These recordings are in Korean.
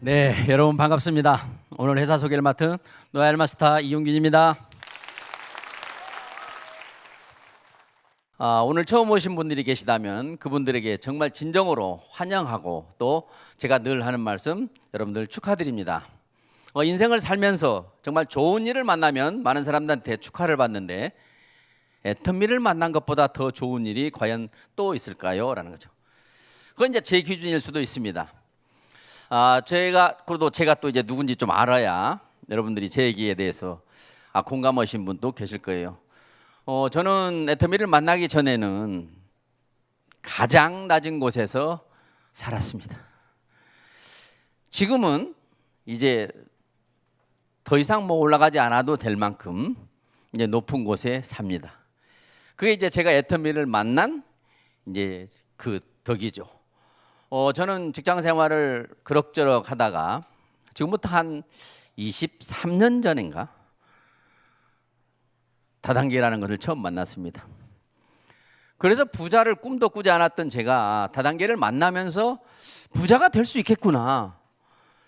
네, 여러분 반갑습니다. 오늘 회사 소개를 맡은 노얄 마스터 이용균입니다. 오늘 처음 오신 분들이 계시다면 그분들에게 정말 진정으로 환영하고 또 제가 늘 하는 말씀 여러분들 축하드립니다. 인생을 살면서 정말 좋은 일을 만나면 많은 사람들한테 축하를 받는데 애터미를 만난 것보다 더 좋은 일이 과연 또 있을까요? 라는 거죠. 그건 이제 제 기준일 수도 있습니다. 그래도 제가 또 이제 누군지 좀 알아야 여러분들이 제 얘기에 대해서 공감하신 분도 계실 거예요. 저는 애터미를 만나기 전에는 가장 낮은 곳에서 살았습니다. 지금은 이제 더 이상 올라가지 않아도 될 만큼 이제 높은 곳에 삽니다. 그게 이제 제가 애터미를 만난 이제 그 덕이죠. 저는 직장 생활을 그럭저럭 하다가 지금부터 한 23년 전인가 다단계라는 것을 처음 만났습니다. 그래서 부자를 꿈도 꾸지 않았던 제가 다단계를 만나면서 부자가 될 수 있겠구나.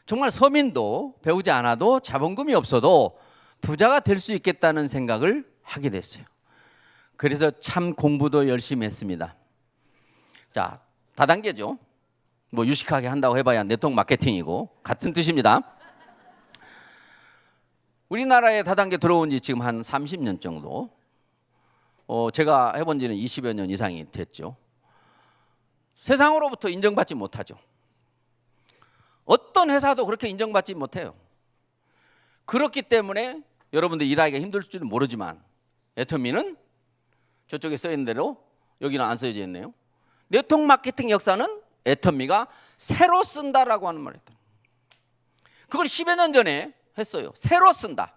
정말 서민도 배우지 않아도 자본금이 없어도 부자가 될 수 있겠다는 생각을 하게 됐어요. 그래서 참 공부도 열심히 했습니다. 자, 다단계죠. 유식하게 한다고 해봐야 네트워크 마케팅이고 같은 뜻입니다. 우리나라에 다단계 들어온 지 지금 한 30년 정도, 제가 해본 지는 20여 년 이상이 됐죠. 세상으로부터 인정받지 못하죠. 어떤 회사도 그렇게 인정받지 못해요. 그렇기 때문에 여러분들 일하기가 힘들 줄은 모르지만 애터미는 저쪽에 써있는 대로 여기는 안 써져 있네요. 네트워크 마케팅 역사는 애터미가 새로 쓴다라고 하는 말을 했다. 그걸 10여 년 전에 했어요. 새로 쓴다.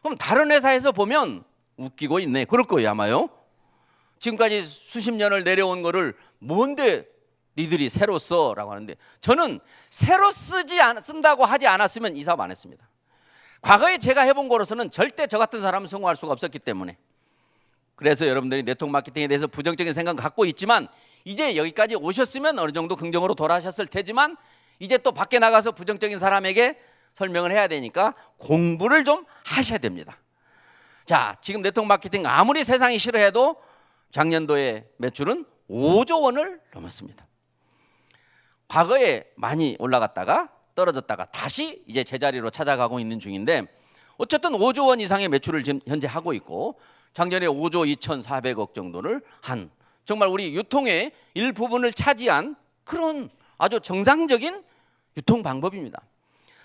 그럼 다른 회사에서 보면 웃기고 있네. 그럴 거예요 아마요. 지금까지 수십 년을 내려온 거를 뭔데 니들이 새로 써라고 하는데, 저는 새로 쓴다고 하지 않았으면 이 사업 안 했습니다. 과거에 제가 해본 거로서는 절대 저 같은 사람은 성공할 수가 없었기 때문에. 그래서 여러분들이 네트워크 마케팅에 대해서 부정적인 생각을 갖고 있지만 이제 여기까지 오셨으면 어느 정도 긍정으로 돌아가셨을 테지만 이제 또 밖에 나가서 부정적인 사람에게 설명을 해야 되니까 공부를 좀 하셔야 됩니다. 자, 지금 네트워크 마케팅 아무리 세상이 싫어해도 작년도에 매출은 5조 원을 넘었습니다. 과거에 많이 올라갔다가 떨어졌다가 다시 이제 제자리로 찾아가고 있는 중인데, 어쨌든 5조 원 이상의 매출을 지금 현재 하고 있고 작년에 5조 2,400억 정도를 한, 정말 우리 유통의 일부분을 차지한 그런 아주 정상적인 유통 방법입니다.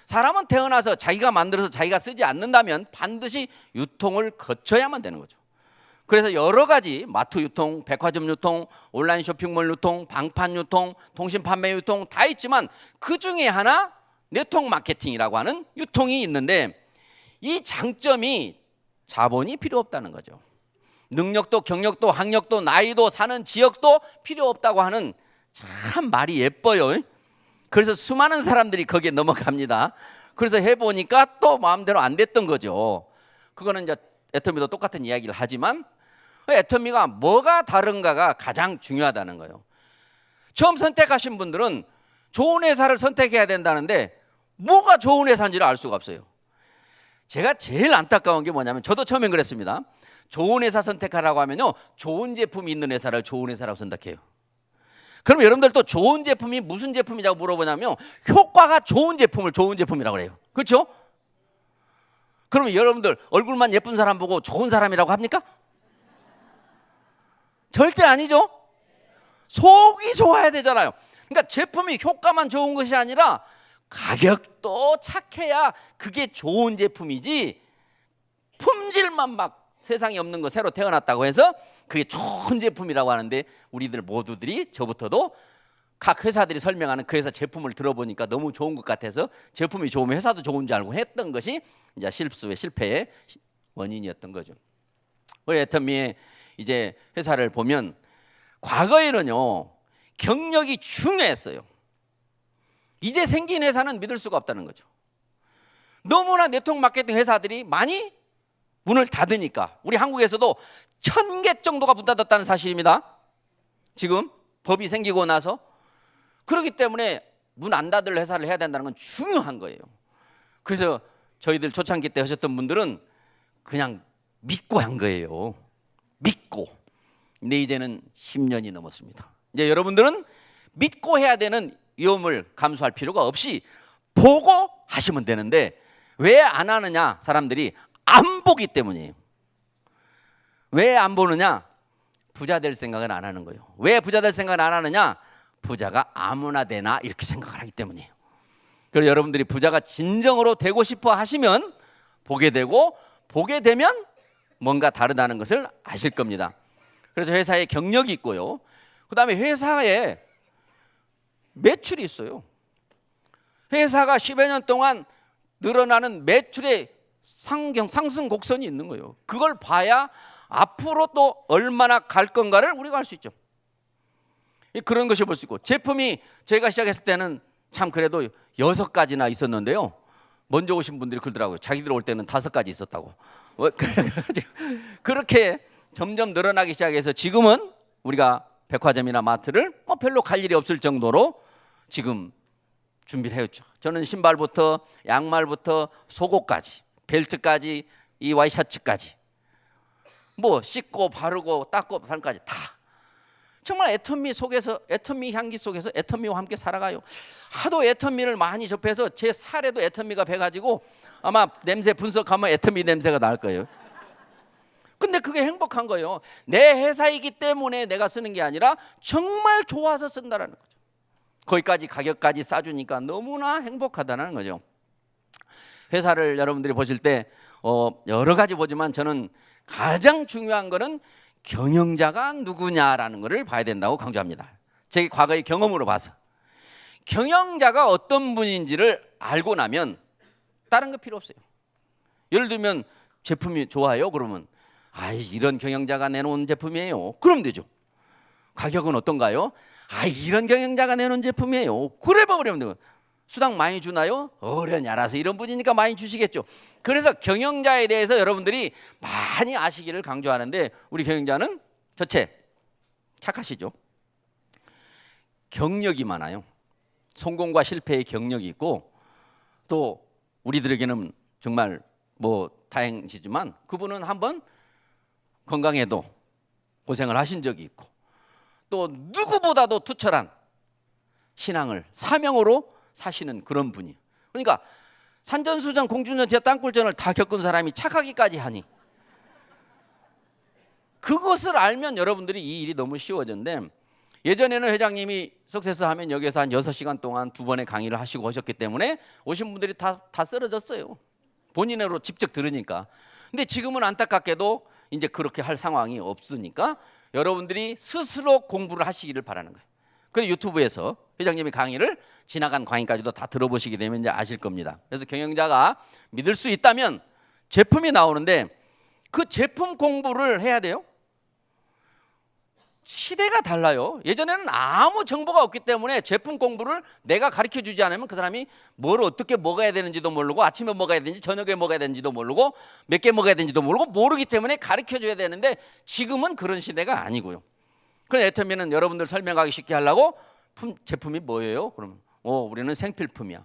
사람은 태어나서 자기가 만들어서 자기가 쓰지 않는다면 반드시 유통을 거쳐야만 되는 거죠. 그래서 여러 가지 마트 유통, 백화점 유통, 온라인 쇼핑몰 유통, 방판 유통, 통신 판매 유통 다 있지만 그 중에 하나 네트워크 마케팅이라고 하는 유통이 있는데, 이 장점이 자본이 필요 없다는 거죠. 능력도 경력도 학력도 나이도 사는 지역도 필요 없다고 하는, 참 말이 예뻐요. 그래서 수많은 사람들이 거기에 넘어갑니다. 그래서 해보니까 또 마음대로 안 됐던 거죠. 그거는 이제 애터미도 똑같은 이야기를 하지만 애터미가 뭐가 다른가가 가장 중요하다는 거예요. 처음 선택하신 분들은 좋은 회사를 선택해야 된다는데 뭐가 좋은 회사인지를 알 수가 없어요. 제가 제일 안타까운 게 뭐냐면, 저도 처음엔 그랬습니다. 좋은 회사 선택하라고 하면요, 좋은 제품이 있는 회사를 좋은 회사라고 선택해요. 그럼 여러분들도 좋은 제품이 무슨 제품이라고 물어보냐면 효과가 좋은 제품을 좋은 제품이라고 그래요. 그렇죠? 그러면 여러분들 얼굴만 예쁜 사람 보고 좋은 사람이라고 합니까? 절대 아니죠. 속이 좋아야 되잖아요. 그러니까 제품이 효과만 좋은 것이 아니라 가격도 착해야 그게 좋은 제품이지, 품질만 막 세상에 없는 거 새로 태어났다고 해서 그게 좋은 제품이라고 하는데, 우리들 모두들이 저부터도 각 회사들이 설명하는 그 회사 제품을 들어보니까 너무 좋은 것 같아서 제품이 좋으면 회사도 좋은 줄 알고 했던 것이 이제 실패의 원인이었던 거죠. 우리 애터미의 이제 회사를 보면 과거에는요 경력이 중요했어요. 이제 생긴 회사는 믿을 수가 없다는 거죠. 너무나 네트워크 마케팅 회사들이 많이 문을 닫으니까 우리 한국에서도 1,000개 정도가 문 닫았다는 사실입니다. 지금 법이 생기고 나서. 그렇기 때문에 문 안 닫을 회사를 해야 된다는 건 중요한 거예요. 그래서 저희들 초창기 때 하셨던 분들은 그냥 믿고 한 거예요. 믿고. 근데 이제는 10년이 넘었습니다. 이제 여러분들은 믿고 해야 되는 위험을 감수할 필요가 없이 보고 하시면 되는데 왜 안 하느냐? 사람들이 안 보기 때문이에요. 왜 안 보느냐? 부자 될 생각을 안 하는 거예요. 왜 부자 될 생각을 안 하느냐? 부자가 아무나 되나 이렇게 생각을 하기 때문이에요. 그래서 여러분들이 부자가 진정으로 되고 싶어 하시면 보게 되고, 보게 되면 뭔가 다르다는 것을 아실 겁니다. 그래서 회사에 경력이 있고요. 그 다음에 회사에 매출이 있어요. 회사가 10여 년 동안 늘어나는 매출의 상승 곡선이 있는 거예요. 그걸 봐야 앞으로 또 얼마나 갈 건가를 우리가 알 수 있죠. 그런 것이 볼 수 있고, 제품이 제가 시작했을 때는 참 그래도 6가지나 있었는데요. 먼저 오신 분들이 그러더라고요. 자기들 올 때는 5가지 있었다고. 그렇게 점점 늘어나기 시작해서 지금은 우리가 백화점이나 마트를 별로 갈 일이 없을 정도로 지금 준비를 해왔죠. 저는 신발부터 양말부터 속옷까지, 벨트까지, 이 와이셔츠까지, 씻고 바르고 닦고 삶까지 다 정말 애터미 속에서, 애터미 향기 속에서 애터미와 함께 살아가요. 하도 애터미를 많이 접해서 제 살에도 애터미가 배가지고 아마 냄새 분석하면 애터미 냄새가 날 거예요. 근데 그게 행복한 거예요. 내 회사이기 때문에 내가 쓰는 게 아니라 정말 좋아서 쓴다라는 거죠. 거기까지 가격까지 싸주니까 너무나 행복하다는 거죠. 회사를 여러분들이 보실 때 여러 가지 보지만 저는 가장 중요한 거는 경영자가 누구냐라는 것을 봐야 된다고 강조합니다. 제 과거의 경험으로 봐서 경영자가 어떤 분인지를 알고 나면 다른 거 필요 없어요. 예를 들면 제품이 좋아요 그러면 이런 경영자가 내놓은 제품이에요. 그럼 되죠. 가격은 어떤가요? 이런 경영자가 내놓은 제품이에요. 그래 버리면 되고. 수당 많이 주나요? 어련히 알아서 이런 분이니까 많이 주시겠죠. 그래서 경영자에 대해서 여러분들이 많이 아시기를 강조하는데, 우리 경영자는 첫째, 착하시죠. 경력이 많아요. 성공과 실패의 경력이 있고, 또 우리들에게는 정말 다행이지만 그분은 한번 건강에도 고생을 하신 적이 있고, 또 누구보다도 투철한 신앙을 사명으로 사시는 그런 분이에요. 그러니까 산전수전 공중전체 땅굴전을 다 겪은 사람이 착하기까지 하니, 그것을 알면 여러분들이 이 일이 너무 쉬워졌는데, 예전에는 회장님이 석세스 하면 여기서 한 6시간 동안 2번의 강의를 하시고 하셨기 때문에 오신 분들이 다 쓰러졌어요. 본인으로 직접 들으니까. 근데 지금은 안타깝게도 이제 그렇게 할 상황이 없으니까 여러분들이 스스로 공부를 하시기를 바라는 거예요. 그래서 유튜브에서 회장님의 강의를 지나간 강의까지도 다 들어보시게 되면 이제 아실 겁니다. 그래서 경영자가 믿을 수 있다면 제품이 나오는데 그 제품 공부를 해야 돼요. 시대가 달라요. 예전에는 아무 정보가 없기 때문에 제품 공부를 내가 가르쳐 주지 않으면 그 사람이 뭘 어떻게 먹어야 되는지도 모르고, 아침에 먹어야 되는지 저녁에 먹어야 되는지도 모르고, 몇 개 먹어야 되는지도 모르기 때문에 가르쳐 줘야 되는데, 지금은 그런 시대가 아니고요. 그래서 애터미는 여러분들 설명하기 쉽게 하려고 제품이 뭐예요? 그러면 우리는 생필품이야.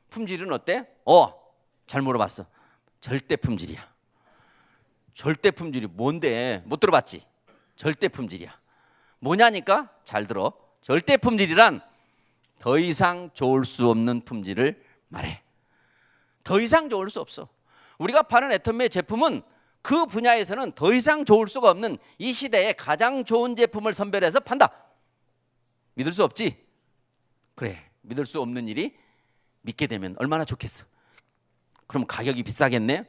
품질은 어때? 잘 물어봤어. 절대 품질이야. 절대 품질이 뭔데? 못 들어봤지? 절대 품질이야. 뭐냐니까? 잘 들어. 절대 품질이란 더 이상 좋을 수 없는 품질을 말해. 더 이상 좋을 수 없어. 우리가 파는 애터미의 제품은 그 분야에서는 더 이상 좋을 수가 없는 이 시대에 가장 좋은 제품을 선별해서 판다. 믿을 수 없지? 그래, 믿을 수 없는 일이 믿게 되면 얼마나 좋겠어. 그럼 가격이 비싸겠네?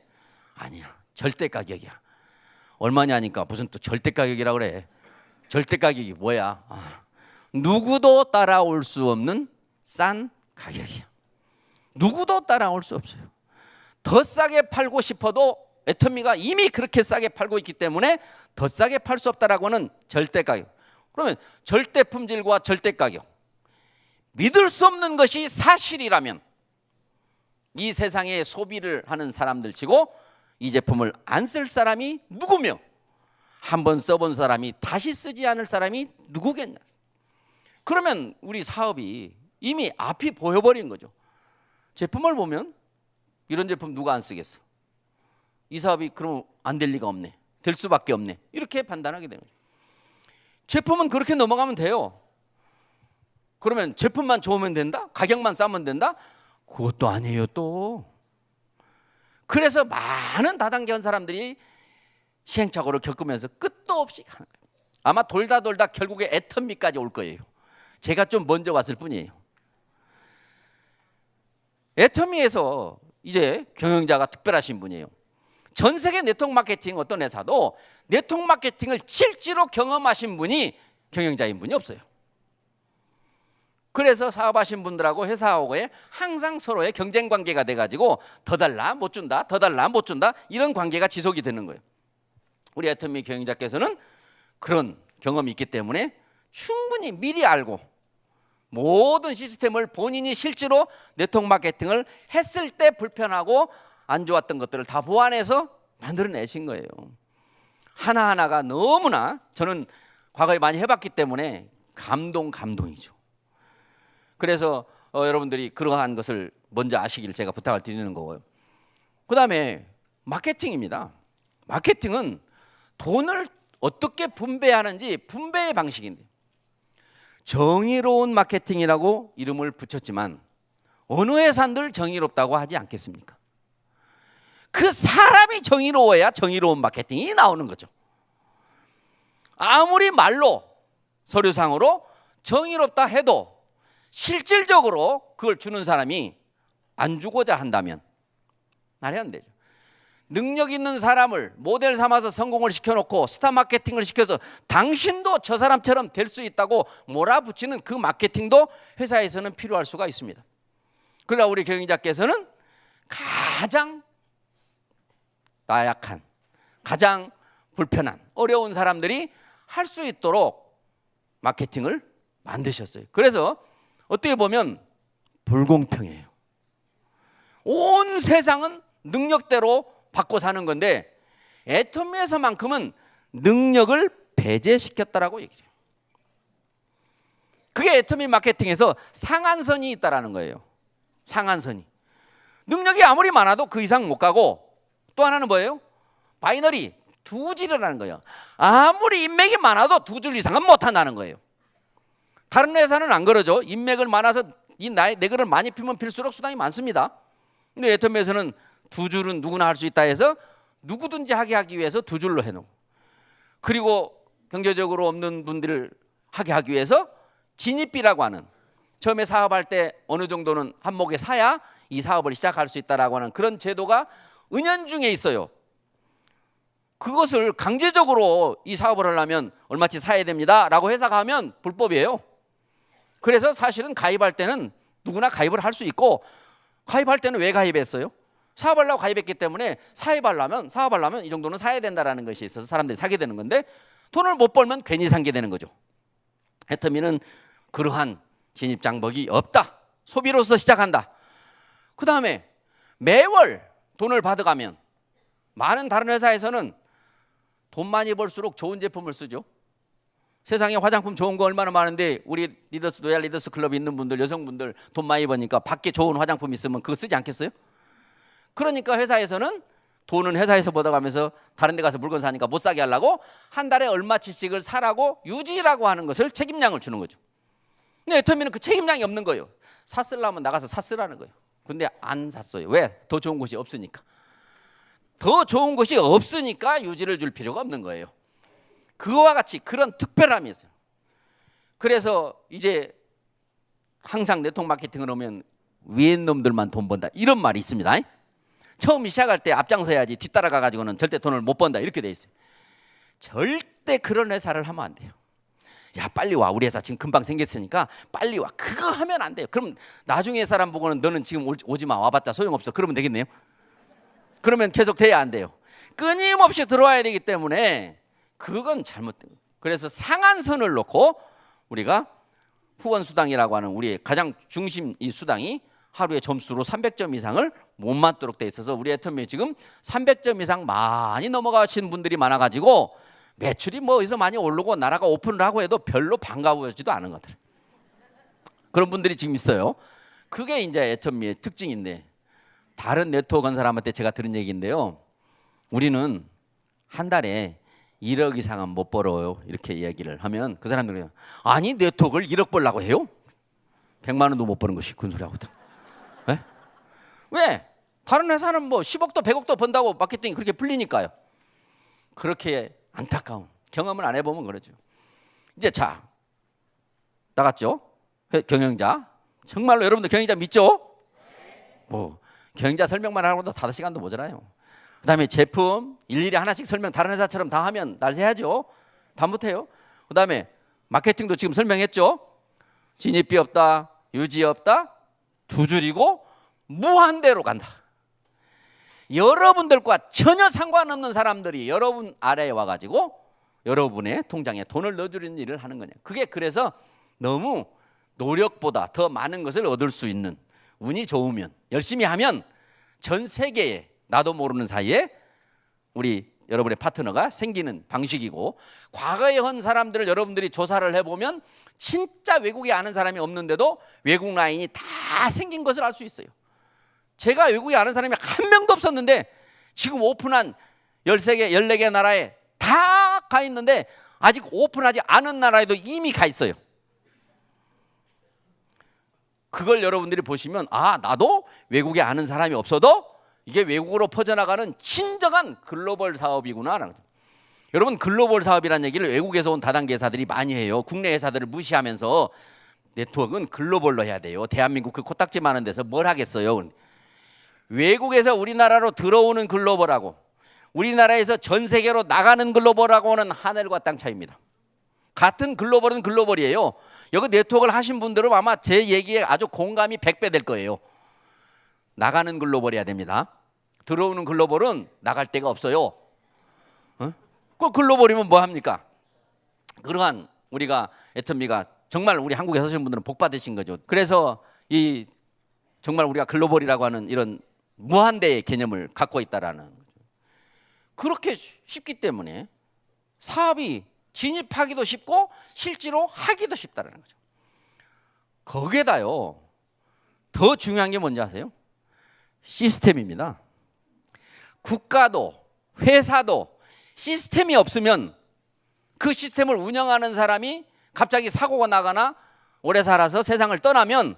아니야, 절대 가격이야. 얼마냐니까 무슨 또 절대 가격이라고 그래. 절대 가격이 뭐야? 누구도 따라올 수 없는 싼 가격이야. 누구도 따라올 수 없어요. 더 싸게 팔고 싶어도 애터미가 이미 그렇게 싸게 팔고 있기 때문에 더 싸게 팔 수 없다라고는 절대 가격. 그러면 절대 품질과 절대 가격, 믿을 수 없는 것이 사실이라면 이 세상에 소비를 하는 사람들 치고 이 제품을 안 쓸 사람이 누구며, 한번 써본 사람이 다시 쓰지 않을 사람이 누구겠냐. 그러면 우리 사업이 이미 앞이 보여버린 거죠. 제품을 보면 이런 제품 누가 안 쓰겠어? 이 사업이 그럼 안 될 리가 없네. 될 수밖에 없네. 이렇게 판단하게 되는 거죠. 제품은 그렇게 넘어가면 돼요. 그러면 제품만 좋으면 된다? 가격만 싸면 된다? 그것도 아니에요 또. 그래서 많은 다단계 한 사람들이 시행착오를 겪으면서 끝도 없이 가는 거예요. 아마 돌다 결국에 애터미까지 올 거예요. 제가 좀 먼저 왔을 뿐이에요. 애터미에서 이제 경영자가 특별하신 분이에요. 전 세계 네트워크 마케팅 어떤 회사도 네트워크 마케팅을 실제로 경험하신 분이 경영자인 분이 없어요. 그래서 사업하신 분들하고 회사하고의 항상 서로의 경쟁 관계가 돼가지고 더 달라 못 준다, 더 달라 못 준다 이런 관계가 지속이 되는 거예요. 우리 애터미 경영자께서는 그런 경험이 있기 때문에 충분히 미리 알고 모든 시스템을 본인이 실제로 네트워크 마케팅을 했을 때 불편하고 안 좋았던 것들을 다 보완해서 만들어내신 거예요. 하나하나가 너무나 저는 과거에 많이 해봤기 때문에 감동이죠. 그래서 여러분들이 그러한 것을 먼저 아시기를 제가 부탁을 드리는 거고요. 그 다음에 마케팅입니다. 마케팅은 돈을 어떻게 분배하는지 분배의 방식인데 정의로운 마케팅이라고 이름을 붙였지만 어느 회사들 정의롭다고 하지 않겠습니까? 그 사람이 정의로워야 정의로운 마케팅이 나오는 거죠. 아무리 말로 서류상으로 정의롭다 해도 실질적으로 그걸 주는 사람이 안 주고자 한다면 말이 안 되죠. 능력 있는 사람을 모델 삼아서 성공을 시켜놓고 스타 마케팅을 시켜서 당신도 저 사람처럼 될 수 있다고 몰아붙이는 그 마케팅도 회사에서는 필요할 수가 있습니다. 그러나 우리 경영자께서는 가장 나약한, 가장 불편한, 어려운 사람들이 할 수 있도록 마케팅을 만드셨어요. 그래서 어떻게 보면 불공평해요. 온 세상은 능력대로 받고 사는 건데 애터미에서만큼은 능력을 배제시켰다라고 얘기해요. 그게 애터미 마케팅에서 상한선이 있다라는 거예요. 상한선이. 능력이 아무리 많아도 그 이상 못 가고 또 하나는 뭐예요? 바이너리 두 줄이라는 거예요. 아무리 인맥이 많아도 두 줄 이상은 못 한다는 거예요. 다른 회사는 안 그러죠. 인맥을 많아서 이 내글을 많이 피면 필수록 수당이 많습니다. 근데 애터미에서는 두 줄은 누구나 할 수 있다 해서 누구든지 하게 하기 위해서 두 줄로 해놓고 그리고 경제적으로 없는 분들을 하게 하기 위해서 진입비라고 하는 처음에 사업할 때 어느 정도는 한몫에 사야 이 사업을 시작할 수 있다라고 하는 그런 제도가 은연중에 있어요. 그것을 강제적으로 이 사업을 하려면 얼마치 사야 됩니다 라고 회사가 하면 불법이에요. 그래서 사실은 가입할 때는 누구나 가입을 할 수 있고 가입할 때는 왜 가입했어요? 사업하려고 가입했기 때문에 사업하려면 이 정도는 사야 된다라는 것이 있어서 사람들이 사게 되는 건데 돈을 못 벌면 괜히 상게 되는 거죠. 애터미는 그러한 진입 장벽이 없다. 소비로서 시작한다. 그 다음에 매월 돈을 받아가면 많은 다른 회사에서는 돈 많이 벌수록 좋은 제품을 쓰죠. 세상에 화장품 좋은 거 얼마나 많은데 우리 로얄 리더스 클럽에 있는 분들 여성분들 돈 많이 버니까 밖에 좋은 화장품 있으면 그거 쓰지 않겠어요? 그러니까 회사에서는 돈은 회사에서 벌어가면서 다른 데 가서 물건 사니까 못 사게 하려고 한 달에 얼마치씩을 사라고 유지라고 하는 것을 책임량을 주는 거죠. 근데 애터미는 그 책임량이 없는 거예요. 샀으려면 나가서 샀으라는 거예요. 근데 안 샀어요. 왜? 더 좋은 곳이 없으니까. 더 좋은 곳이 없으니까 유지를 줄 필요가 없는 거예요. 그와 같이 그런 특별함이 있어요. 그래서 이제 항상 네트워크 마케팅을 하면 위에 놈들만 돈 번다 이런 말이 있습니다. 처음 시작할 때 앞장서야지 뒤따라가 가지고는 절대 돈을 못 번다 이렇게 돼 있어요. 절대 그런 회사를 하면 안 돼요. 야 빨리 와 우리 회사 지금 금방 생겼으니까 빨리 와 그거 하면 안 돼요. 그럼 나중에 사람 보고는 너는 지금 오지 마 와봤자 소용없어 그러면 되겠네요. 그러면 계속 돼야 안 돼요. 끊임없이 들어와야 되기 때문에 그건 잘못된 거예요. 그래서 상한선을 놓고 우리가 후원 수당이라고 하는 우리의 가장 중심 이 수당이 하루에 점수로 300점 이상을 못 맞도록 돼 있어서 우리 애터미에 지금 300점 이상 많이 넘어가신 분들이 많아가지고 매출이 뭐 어디서 많이 오르고 나라가 오픈을 하고 해도 별로 반가워지도 않은 것들. 그런 분들이 지금 있어요. 그게 이제 애터미의 특징인데, 다른 네트워크 한 사람한테 제가 들은 얘기인데요. 우리는 한 달에 1억 이상은 못 벌어요. 이렇게 이야기를 하면 그 사람들이 아니 네트워크를 1억 벌라고 해요? 100만 원도 못 버는 것이 큰 소리 하거든. 네? 왜? 다른 회사는 뭐 10억도 100억도 번다고 마케팅이 그렇게 풀리니까요. 그렇게 안타까운 경험을 안 해보면 그러죠. 이제 자 나갔죠. 경영자 정말로 여러분들 경영자 믿죠? 뭐 경영자 설명만 하고도 5시간도 모자라요. 그다음에 제품 일일이 하나씩 설명 다른 회사처럼 다 하면 날새야죠. 다 못해요. 그다음에 마케팅도 지금 설명했죠. 진입비 없다, 유지 없다, 2줄이고 무한대로 간다. 여러분들과 전혀 상관없는 사람들이 여러분 아래에 와가지고 여러분의 통장에 돈을 넣어주는 일을 하는 거냐. 그게 그래서 너무 노력보다 더 많은 것을 얻을 수 있는, 운이 좋으면 열심히 하면 전 세계에 나도 모르는 사이에 우리 여러분의 파트너가 생기는 방식이고, 과거에 한 사람들을 여러분들이 조사를 해보면 진짜 외국에 아는 사람이 없는데도 외국 라인이 다 생긴 것을 알 수 있어요. 제가 외국에 아는 사람이 한 명도 없었는데 지금 오픈한 13개, 14개 나라에 다 가 있는데 아직 오픈하지 않은 나라에도 이미 가 있어요. 그걸 여러분들이 보시면 아, 나도 외국에 아는 사람이 없어도 이게 외국으로 퍼져나가는 진정한 글로벌 사업이구나. 여러분, 글로벌 사업이라는 얘기를 외국에서 온 다단계 회사들이 많이 해요. 국내 회사들을 무시하면서 네트워크는 글로벌로 해야 돼요. 대한민국 그 코딱지 많은 데서 뭘 하겠어요. 외국에서 우리나라로 들어오는 글로벌하고 우리나라에서 전 세계로 나가는 글로벌하고는 하늘과 땅 차이입니다. 같은 글로벌은 글로벌이에요. 여기 네트워크를 하신 분들은 아마 제 얘기에 아주 공감이 100배 될 거예요. 나가는 글로벌이어야 됩니다. 들어오는 글로벌은 나갈 데가 없어요. 그 글로벌이면 뭐 합니까? 그러한 우리가 애터미가 정말 우리 한국에 사시는 분들은 복 받으신 거죠. 그래서 이 정말 우리가 글로벌이라고 하는 이런 무한대의 개념을 갖고 있다라는 거죠. 그렇게 쉽기 때문에 사업이 진입하기도 쉽고 실제로 하기도 쉽다라는 거죠. 거기에다요 더 중요한 게 뭔지 아세요? 시스템입니다. 국가도 회사도 시스템이 없으면 그 시스템을 운영하는 사람이 갑자기 사고가 나거나 오래 살아서 세상을 떠나면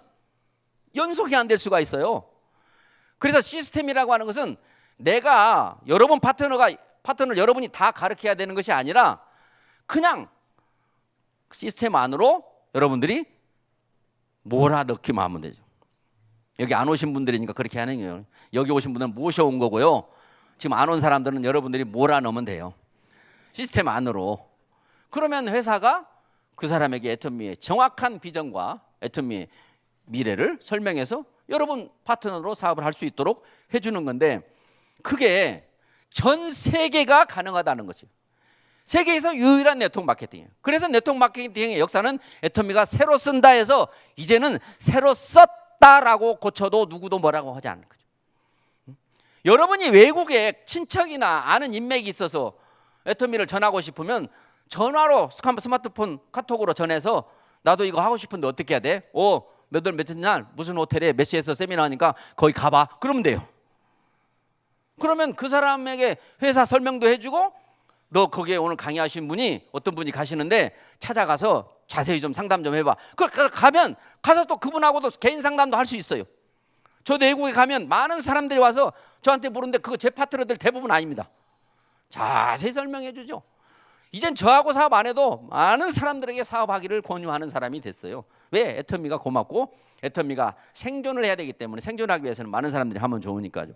연속이 안 될 수가 있어요. 그래서 시스템이라고 하는 것은 내가 여러분 파트너를 여러분이 다 가르쳐야 되는 것이 아니라 그냥 시스템 안으로 여러분들이 몰아넣기만 하면 되죠. 여기 안 오신 분들이니까 그렇게 하는 거예요. 여기 오신 분들은 모셔온 거고요. 지금 안 온 사람들은 여러분들이 몰아넣으면 돼요. 시스템 안으로. 그러면 회사가 그 사람에게 애터미의 정확한 비전과 애터미의 미래를 설명해서 여러분 파트너로 사업을 할 수 있도록 해주는 건데, 그게 전 세계가 가능하다는 거죠. 세계에서 유일한 네트워크 마케팅이에요. 그래서 네트워크 마케팅의 역사는 애터미가 새로 쓴다 해서 이제는 새로 썼다라고 고쳐도 누구도 뭐라고 하지 않는 거죠. 여러분이 외국에 친척이나 아는 인맥이 있어서 애터미를 전하고 싶으면 전화로 스마트폰 카톡으로 전해서 나도 이거 하고 싶은데 어떻게 해야 돼? 몇 월 며칠 날 무슨 호텔에 몇 시에서 세미나 하니까 거기 가봐. 그러면 돼요. 그러면 그 사람에게 회사 설명도 해주고, 너 거기에 오늘 강의하신 분이 어떤 분이 가시는데 찾아가서 자세히 좀 상담 좀 해봐. 가면 가서 또 그분하고도 개인 상담도 할 수 있어요. 저도 외국에 가면 많은 사람들이 와서 저한테 물은데 그거 제 파트너들 대부분 아닙니다. 자세히 설명해 주죠. 이젠 저하고 사업 안 해도 많은 사람들에게 사업하기를 권유하는 사람이 됐어요. 왜? 애터미가 고맙고 애터미가 생존을 해야 되기 때문에, 생존하기 위해서는 많은 사람들이 하면 좋으니까요.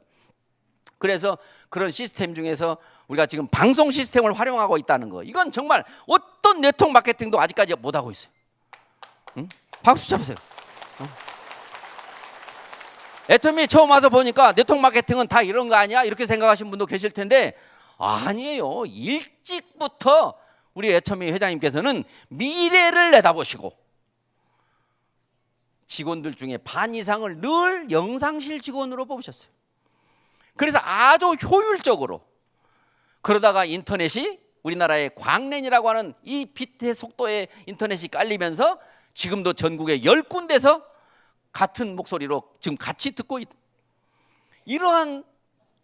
그래서 그런 시스템 중에서 우리가 지금 방송 시스템을 활용하고 있다는 거, 이건 정말 어떤 네트워크 마케팅도 아직까지 못하고 있어요. 응? 박수 쳐보세요. 애터미 처음 와서 보니까 네트워크 마케팅은 다 이런 거 아니야? 이렇게 생각하시는 분도 계실 텐데 아니에요. 일찍부터 우리 애터미 회장님께서는 미래를 내다보시고 직원들 중에 반 이상을 늘 영상실 직원으로 뽑으셨어요. 그래서 아주 효율적으로, 그러다가 인터넷이 우리나라의 광랜이라고 하는 이 빛의 속도의 인터넷이 깔리면서 지금도 전국에 10군데서 같은 목소리로 지금 같이 듣고 있다. 이러한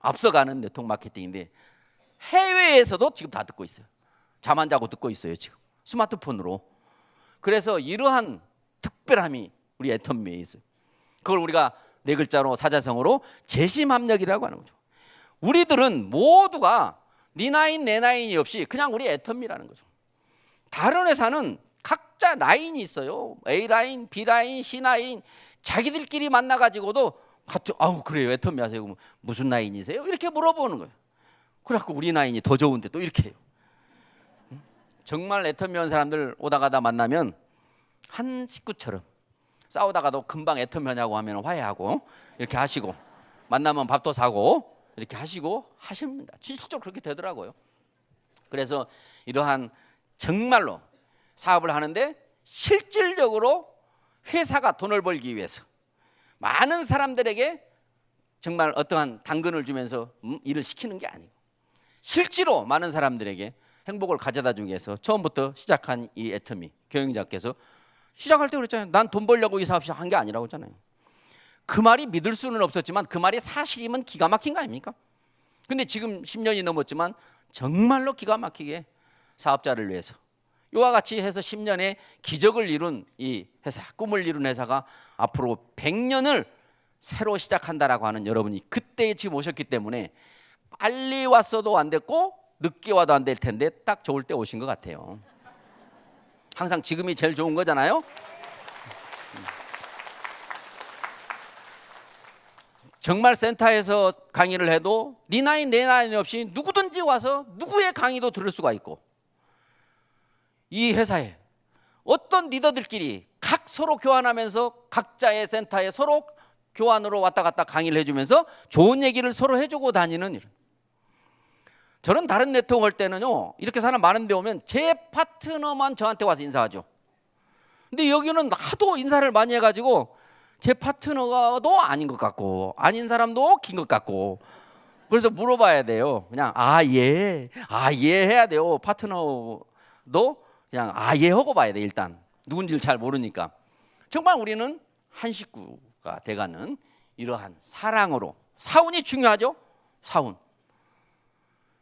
앞서가는 네트워크 마케팅인데 해외에서도 지금 다 듣고 있어요. 잠 안 자고 듣고 있어요. 지금 스마트폰으로. 그래서 이러한 특별함이 우리 애터미에 있어요. 그걸 우리가 네 글자로 사자성어로 재심합력이라고 하는 거죠. 우리들은 모두가 네 라인 내 라인이 없이 그냥 우리 애터미라는 거죠. 다른 회사는 각자 라인이 있어요. A라인, B라인, C라인. 자기들끼리 만나가지고도 아우 그래요 애터미 하세요. 무슨 라인이세요? 이렇게 물어보는 거예요. 그래갖고 우리 라인이 더 좋은데 또 이렇게 해요. 정말 애터미 온 사람들 오다 가다 만나면 한 식구처럼 싸우다가도 금방 애터미 하냐고 하면 화해하고 이렇게 하시고 만나면 밥도 사고 이렇게 하시고 하십니다. 실질적으로 그렇게 되더라고요. 그래서 이러한 정말로 사업을 하는데 실질적으로 회사가 돈을 벌기 위해서 많은 사람들에게 정말 어떠한 당근을 주면서 일을 시키는 게 아니고 실제로 많은 사람들에게 행복을 가져다 주기 위해서 처음부터 시작한 이 애터미 경영자께서 시작할 때 그랬잖아요. 난 돈 벌려고 이 사업 시작한 게 아니라고 했잖아요. 그 말이 믿을 수는 없었지만 그 말이 사실이면 기가 막힌 거 아닙니까? 근데 지금 10년이 넘었지만 정말로 기가 막히게 사업자를 위해서 이와 같이 해서 10년의 기적을 이룬 이 회사, 꿈을 이룬 회사가 앞으로 100년을 새로 시작한다라고 하는 여러분이 그때 지금 오셨기 때문에 빨리 왔어도 안 됐고 늦게 와도 안 될 텐데 딱 좋을 때 오신 것 같아요. 항상 지금이 제일 좋은 거잖아요. 정말 센터에서 강의를 해도 네 나이 내 나이 없이 누구든지 와서 누구의 강의도 들을 수가 있고 이 회사에 어떤 리더들끼리 각 서로 교환하면서 각자의 센터에 서로 교환으로 왔다 갔다 강의를 해주면서 좋은 얘기를 서로 해주고 다니는 일. 저는 다른 네트워크 할 때는요 이렇게 사람 많은 데 오면 제 파트너만 저한테 와서 인사하죠. 근데 여기는 하도 인사를 많이 해가지고 제 파트너가도 아닌 것 같고 아닌 사람도 긴 것 같고 그래서 물어봐야 돼요. 그냥 예 해야 돼요. 파트너도 그냥 예 하고 봐야 돼. 일단 누군지를 잘 모르니까. 정말 우리는 한 식구가 돼가는 이러한 사랑으로 사운이 중요하죠. 사운.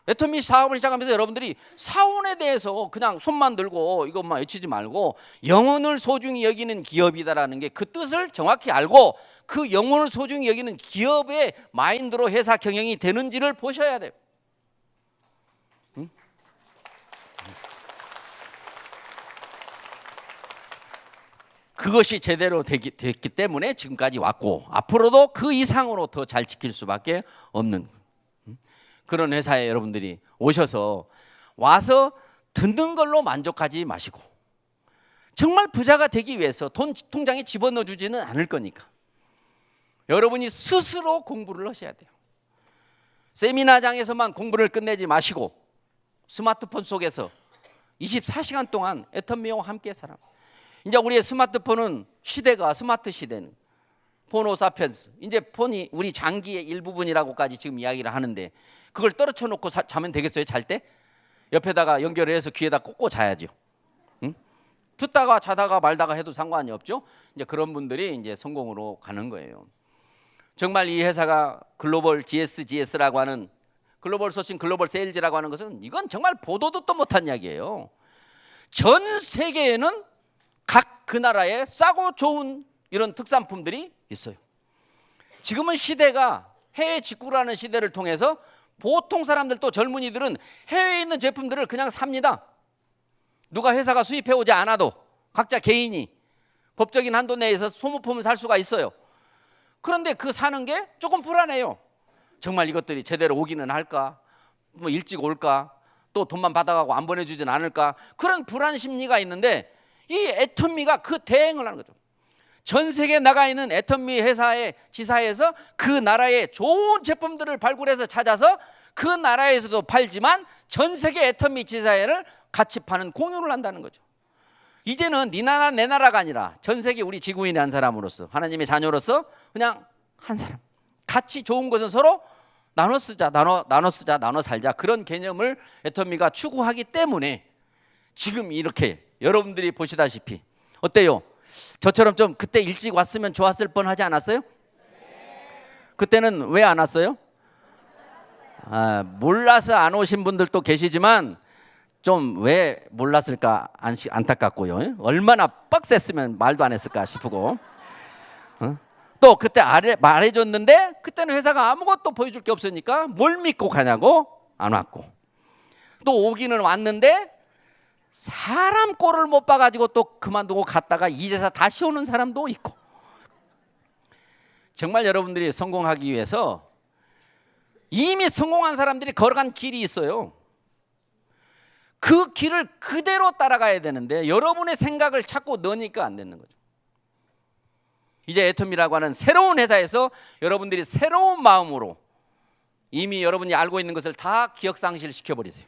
애터미 사업을 시작하면서 여러분들이 사운에 대해서 그냥 손만 들고 이것만 외치지 말고 영혼을 소중히 여기는 기업이다라는 게 그 뜻을 정확히 알고 그 영혼을 소중히 여기는 기업의 마인드로 회사 경영이 되는지를 보셔야 돼요. 응? 그것이 제대로 됐기 때문에 지금까지 왔고 앞으로도 그 이상으로 더 잘 지킬 수밖에 없는 그런 회사에 여러분들이 오셔서 와서 듣는 걸로 만족하지 마시고 정말 부자가 되기 위해서 돈 통장에 집어넣어 주지는 않을 거니까 여러분이 스스로 공부를 하셔야 돼요. 세미나장에서만 공부를 끝내지 마시고 스마트폰 속에서 24시간 동안 애터미와 함께 살아. 이제 우리의 스마트폰은 시대가 스마트 시대는 폰오 사피엔스 이제 폰이 우리 장기의 일부분이라고까지 지금 이야기를 하는데 그걸 떨어져 놓고 자면 되겠어요? 잘 때? 옆에다가 연결을 해서 귀에다 꽂고 자야죠. 응? 듣다가 자다가 말다가 해도 상관이 없죠. 이제 그런 분들이 이제 성공으로 가는 거예요. 정말 이 회사가 글로벌 GS라고 하는 글로벌 소싱 글로벌 세일즈라고 하는 것은 이건 정말 보도 듣도 못한 이야기예요. 전 세계에는 각 그 나라에 싸고 좋은 이런 특산품들이 있어요. 지금은 시대가 해외 직구라는 시대를 통해서 보통 사람들도 젊은이들은 해외에 있는 제품들을 그냥 삽니다. 누가 회사가 수입해 오지 않아도 각자 개인이 법적인 한도 내에서 소모품을 살 수가 있어요. 그런데 그 사는 게 조금 불안해요. 정말 이것들이 제대로 오기는 할까? 뭐 일찍 올까? 또 돈만 받아가고 안 보내주진 않을까? 그런 불안 심리가 있는데 이 애터미가 그 대행을 하는 거죠. 전 세계에 나가 있는 애터미 회사의 지사에서 그 나라의 좋은 제품들을 발굴해서 찾아서 그 나라에서도 팔지만 전 세계 애터미 지사회를 같이 파는 공유를 한다는 거죠. 이제는 네 나라 내 나라가 아니라 전 세계 우리 지구인의 한 사람으로서 하나님의 자녀로서 그냥 한 사람 같이 좋은 것은 서로 나눠 쓰자 나눠 살자 그런 개념을 애터미가 추구하기 때문에 지금 이렇게 여러분들이 보시다시피 어때요? 저처럼 좀 그때 일찍 왔으면 좋았을 뻔하지 않았어요? 그때는 왜 안 왔어요? 몰라서 안 오신 분들도 계시지만 좀 왜 몰랐을까 안타깝고요. 얼마나 빡셌으면 말도 안 했을까 싶고, 또 그때 말해줬는데 그때는 회사가 아무것도 보여줄 게 없으니까 뭘 믿고 가냐고 안 왔고, 또 오기는 왔는데 사람 꼴을 못 봐가지고 또 그만두고 갔다가 이제서 다시 오는 사람도 있고. 정말 여러분들이 성공하기 위해서 이미 성공한 사람들이 걸어간 길이 있어요. 그 길을 그대로 따라가야 되는데 여러분의 생각을 자꾸 넣으니까 안 되는 거죠. 이제 애텀이라고 하는 새로운 회사에서 여러분들이 새로운 마음으로 이미 여러분이 알고 있는 것을 다 기억상실 시켜버리세요.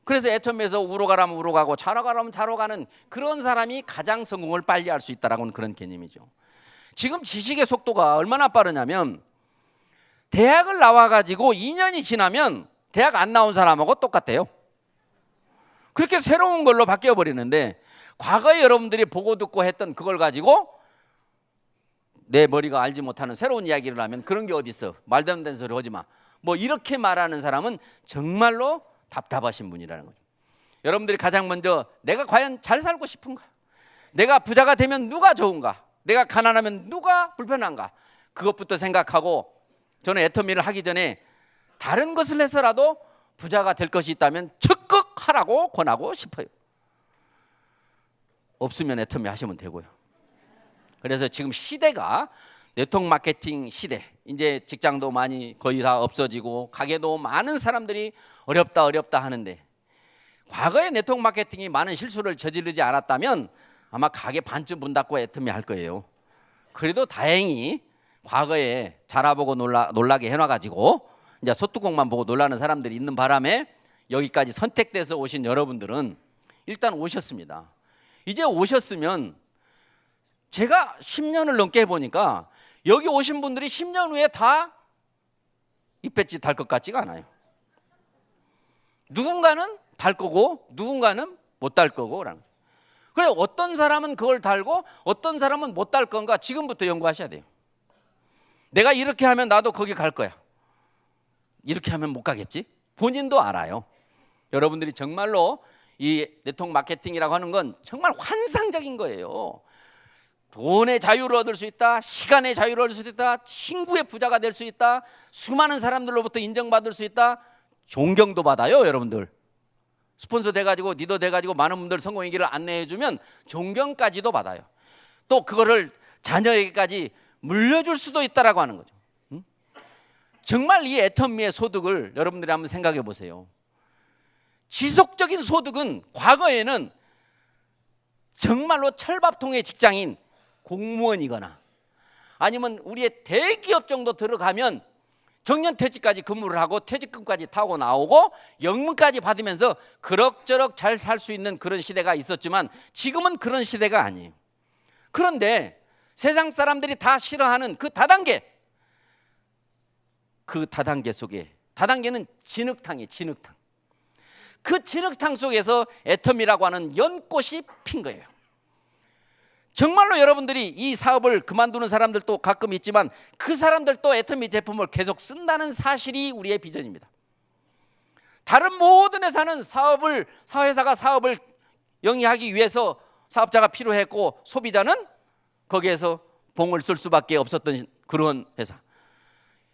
그래서 애텀에서 우로 가라면 우로 가고 좌로 가라면 좌로 가는 그런 사람이 가장 성공을 빨리 할 수 있다라는 그런 개념이죠. 지금 지식의 속도가 얼마나 빠르냐면 대학을 나와가지고 2년이 지나면 대학 안 나온 사람하고 똑같아요. 그렇게 새로운 걸로 바뀌어 버리는데, 과거에 여러분들이 보고 듣고 했던 그걸 가지고 내 머리가 알지 못하는 새로운 이야기를 하면 그런 게 어디 있어, 말도 안 되는 소리 하지 마, 뭐 이렇게 말하는 사람은 정말로 답답하신 분이라는 거죠. 여러분들이 가장 먼저 내가 과연 잘 살고 싶은가, 내가 부자가 되면 누가 좋은가, 내가 가난하면 누가 불편한가, 그것부터 생각하고, 저는 애터미를 하기 전에 다른 것을 해서라도 부자가 될 것이 있다면 적극 하라고 권하고 싶어요. 없으면 애터미 하시면 되고요. 그래서 지금 시대가 네트워크 마케팅 시대, 이제 직장도 많이 거의 다 없어지고 가게도 많은 사람들이 어렵다 하는데, 과거에 네트워크 마케팅이 많은 실수를 저지르지 않았다면 아마 가게 반쯤 문 닫고 애터미 할 거예요. 그래도 다행히 과거에 자라보고 놀라게 해놔가지고 이제 소뚜껑만 보고 놀라는 사람들이 있는 바람에 여기까지 선택돼서 오신 여러분들은 일단 오셨습니다. 이제 오셨으면, 제가 10년을 넘게 해보니까 여기 오신 분들이 10년 후에 다 잎배지 달 것 같지가 않아요. 누군가는 달 거고 누군가는 못 달 거고. 그래, 어떤 사람은 그걸 달고 어떤 사람은 못 달 건가 지금부터 연구하셔야 돼요. 내가 이렇게 하면 나도 거기 갈 거야, 이렇게 하면 못 가겠지? 본인도 알아요. 여러분들이 정말로 이 네트워크 마케팅이라고 하는 건 정말 환상적인 거예요. 돈의 자유를 얻을 수 있다, 시간의 자유를 얻을 수 있다, 친구의 부자가 될 수 있다, 수많은 사람들로부터 인정받을 수 있다, 존경도 받아요. 여러분들 스폰서 돼가지고 리더 돼가지고 많은 분들 성공의 길을 안내해주면 존경까지도 받아요. 또 그거를 자녀에게까지 물려줄 수도 있다라고 하는 거죠. 정말 이 애터미의 소득을 여러분들이 한번 생각해 보세요. 지속적인 소득은 과거에는 정말로 철밥통의 직장인 공무원이거나 아니면 우리의 대기업 정도 들어가면 정년퇴직까지 근무를 하고 퇴직금까지 타고 나오고 연금까지 받으면서 그럭저럭 잘 살 수 있는 그런 시대가 있었지만, 지금은 그런 시대가 아니에요. 그런데 세상 사람들이 다 싫어하는 그 다단계, 그 다단계 속에, 다단계는 진흙탕이에요. 진흙탕. 그 진흙탕 속에서 애텀이라고 하는 연꽃이 핀 거예요. 정말로 여러분들이 이 사업을 그만두는 사람들도 가끔 있지만 그 사람들도 애터미 제품을 계속 쓴다는 사실이 우리의 비전입니다. 다른 모든 회사는 사회사가 사업을 영위하기 위해서 사업자가 필요했고 소비자는 거기에서 봉을 쓸 수밖에 없었던 그런 회사.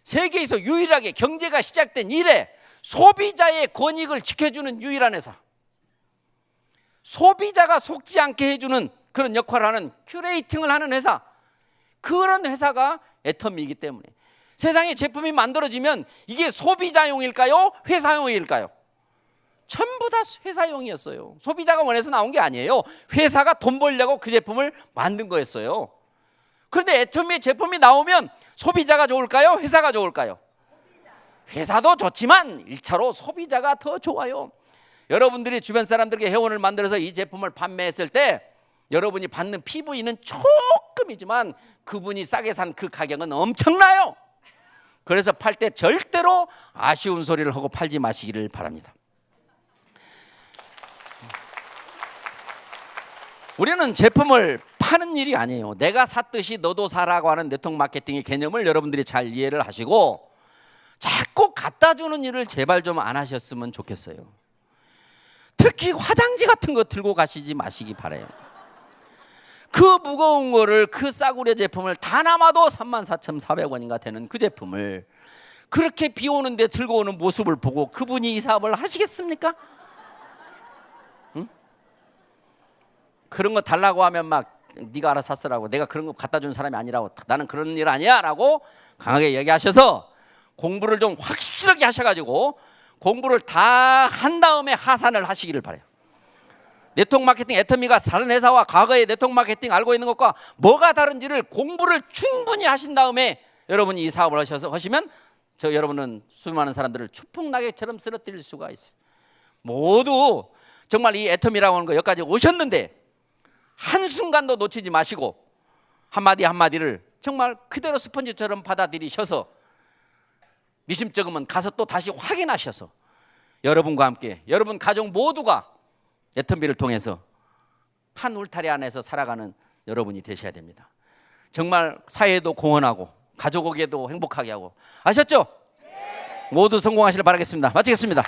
세계에서 유일하게 경제가 시작된 이래 소비자의 권익을 지켜주는 유일한 회사, 소비자가 속지 않게 해주는 그런 역할을 하는 큐레이팅을 하는 회사, 그런 회사가 애텀이기 때문에 세상에 제품이 만들어지면 이게 소비자용일까요? 회사용일까요? 전부 다 회사용이었어요. 소비자가 원해서 나온 게 아니에요. 회사가 돈 벌려고 그 제품을 만든 거였어요. 그런데 애텀의 제품이 나오면 소비자가 좋을까요? 회사가 좋을까요? 회사도 좋지만 1차로 소비자가 더 좋아요. 여러분들이 주변 사람들에게 회원을 만들어서 이 제품을 판매했을 때 여러분이 받는 PV는 조금이지만 그분이 싸게 산 그 가격은 엄청나요. 그래서 팔 때 절대로 아쉬운 소리를 하고 팔지 마시기를 바랍니다. 우리는 제품을 파는 일이 아니에요. 내가 샀듯이 너도 사라고 하는 네트워크 마케팅의 개념을 여러분들이 잘 이해를 하시고 자꾸 갖다 주는 일을 제발 좀 안 하셨으면 좋겠어요. 특히 화장지 같은 거 들고 가시지 마시기 바라요. 그 무거운 거를, 그 싸구려 제품을 다 남아도 34,400원인가 되는 그 제품을 그렇게 비 오는데 들고 오는 모습을 보고 그분이 이 사업을 하시겠습니까? 응? 그런 거 달라고 하면 막 네가 알아서 샀으라고, 내가 그런 거 갖다 준 사람이 아니라고, 나는 그런 일 아니야 라고 강하게 얘기하셔서 공부를 좀 확실하게 하셔가지고 공부를 다 한 다음에 하산을 하시기를 바라요. 네트워크 마케팅 애터미가 다른 회사와 과거의 네트워크 마케팅 알고 있는 것과 뭐가 다른지를 공부를 충분히 하신 다음에 여러분이 이 사업을 하시면 여러분은 수많은 사람들을 추풍낙엽처럼 쓰러뜨릴 수가 있어요. 모두 정말 이 애터미라고 하는 거 여기까지 오셨는데 한순간도 놓치지 마시고 한마디 한마디를 정말 그대로 스펀지처럼 받아들이셔서 미심쩍으면 가서 또 다시 확인하셔서 여러분과 함께 여러분 가족 모두가 애터미를 통해서 한 울타리 안에서 살아가는 여러분이 되셔야 됩니다. 정말 사회에도 공헌하고 가족에게도 행복하게 하고, 아셨죠? 네. 모두 성공하시길 바라겠습니다. 마치겠습니다.